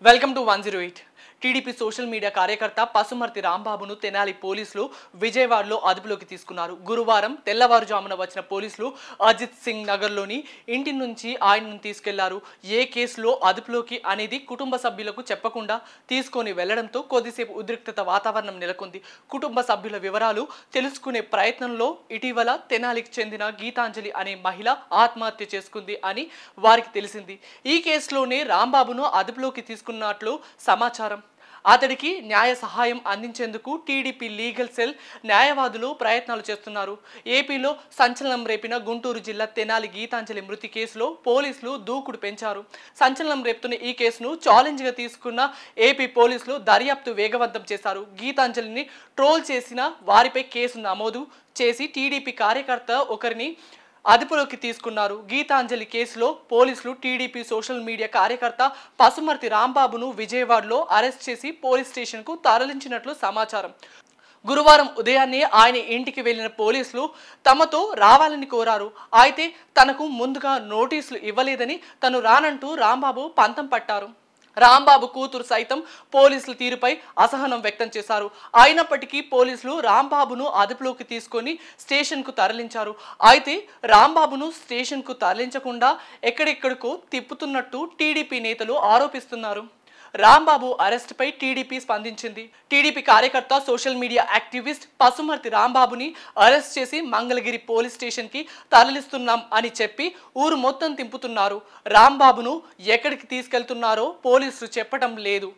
Welcome to 108. TDP social media కార్యకర్త పసుమర్తి రాంబాబును తెనాలి పోలీసులు విజయవాడలో అదుపులోకి తీసుకున్నారు. గురువారం తెల్లవారుజామున వచ్చిన పోలీసులు అజిత్ సింగ్ నగర్లోని ఇంటి నుంచి ఆయనను తీసుకెళ్లారు. ఏ కేసులో అదుపులోకి అనేది కుటుంబ సభ్యులకు చెప్పకుండా తీసుకొని వెళ్లడంతో కొద్దిసేపు ఉద్రిక్తత వాతావరణం నెలకొంది. కుటుంబ సభ్యుల వివరాలు తెలుసుకునే ప్రయత్నంలో ఇటీవల తెనాలికి చెందిన గీతాంజలి అనే మహిళ ఆత్మహత్య చేసుకుంది అని వారికి తెలిసింది. ఈ కేసులోనే రాంబాబును అదుపులోకి తీసుకున్నట్లు సమాచారం. అతడికి న్యాయ సహాయం అందించేందుకు టీడీపీ లీగల్ సెల్ న్యాయవాదులు ప్రయత్నాలు చేస్తున్నారు. ఏపీలో సంచలనం రేపిన గుంటూరు జిల్లా తెనాలి గీతాంజలి మృతి కేసులో పోలీసులు దూకుడు పెంచారు. సంచలనం రేపుతున్న ఈ కేసును ఛాలెంజ్గా తీసుకున్న ఏపీ పోలీసులు దర్యాప్తు వేగవంతం చేశారు. గీతాంజలిని ట్రోల్ చేసిన వారిపై కేసు నమోదు చేసి టీడీపీ కార్యకర్త ఒకరిని అదుపులోకి తీసుకున్నారు. గీతాంజలి కేసులో పోలీసులు టీడీపీ సోషల్ మీడియా కార్యకర్త పసుమర్తి రాంబాబును విజయవాడలో అరెస్ట్ చేసి పోలీస్ స్టేషన్కు తరలించినట్లు సమాచారం. గురువారం ఉదయాన్నే ఆయన ఇంటికి వెళ్లిన పోలీసులు తమతో రావాలని కోరారు. అయితే తనకు ముందుగా నోటీసులు ఇవ్వలేదని తను రానంటూ రాంబాబు పంతం పట్టారు. రాంబాబు కూతురు సైతం పోలీసుల తీరుపై అసహనం వ్యక్తం చేశారు. అయినప్పటికీ పోలీసులు రాంబాబును అదుపులోకి తీసుకొని స్టేషన్కు తరలించారు. అయితే రాంబాబును స్టేషన్కు తరలించకుండా ఎక్కడెక్కడికో తిప్పుతున్నట్టు టీడీపీ నేతలు ఆరోపిస్తున్నారు. రాంబాబు అరెస్టుపై టీడీపీ స్పందించింది. టీడీపీ కార్యకర్త సోషల్ మీడియా యాక్టివిస్ట్ పసుమర్తి రాంబాబుని అరెస్ట్ చేసి మంగళగిరి పోలీస్ స్టేషన్కి తరలిస్తున్నాం అని చెప్పి ఊరు మొత్తం తింపుతున్నారు. రాంబాబును ఎక్కడికి తీసుకెళ్తున్నారో పోలీసులు చెప్పడం లేదు.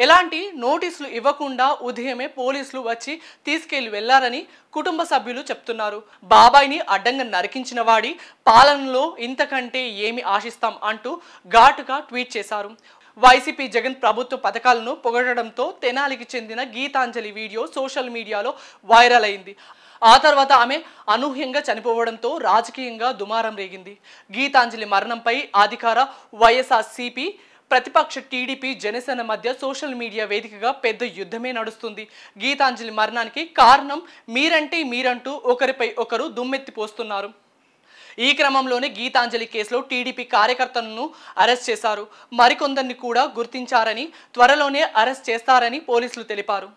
ఎలాంటి నోటీసులు ఇవ్వకుండా ఉదయమే పోలీసులు వచ్చి తీసుకెళ్లి వెళ్లారని కుటుంబ సభ్యులు చెప్తున్నారు. బాబాయిని అడ్డంగా నరికించిన వాడి పాలనలో ఇంతకంటే ఏమి ఆశిస్తాం అంటూ ఘాటుగా ట్వీట్ చేశారు. వైసీపీ జగన్ ప్రభుత్వ పథకాలను పొగడడంతో తెనాలికి చెందిన గీతాంజలి వీడియో సోషల్ మీడియాలో వైరల్ అయింది. ఆ తర్వాత ఆమె అనూహ్యంగా చనిపోవడంతో రాజకీయంగా దుమారం రేగింది. గీతాంజలి మరణంపై అధికార వైఎస్ఆర్సీపీ ప్రతిపక్ష టీడీపీ జనసేన మధ్య సోషల్ మీడియా వేదికగా పెద్ద యుద్ధమే నడుస్తుంది. గీతాంజలి మరణానికి కారణం మీరంటూ ఒకరిపై ఒకరు దుమ్మెత్తిపోస్తున్నారు. ఈ క్రమంలోనే గీతాంజలి కేసులో టీడీపీ కార్యకర్తలను అరెస్ట్ చేశారు. మరికొందరిని కూడా గుర్తించారని త్వరలోనే అరెస్ట్ చేస్తారని పోలీసులు తెలిపారు.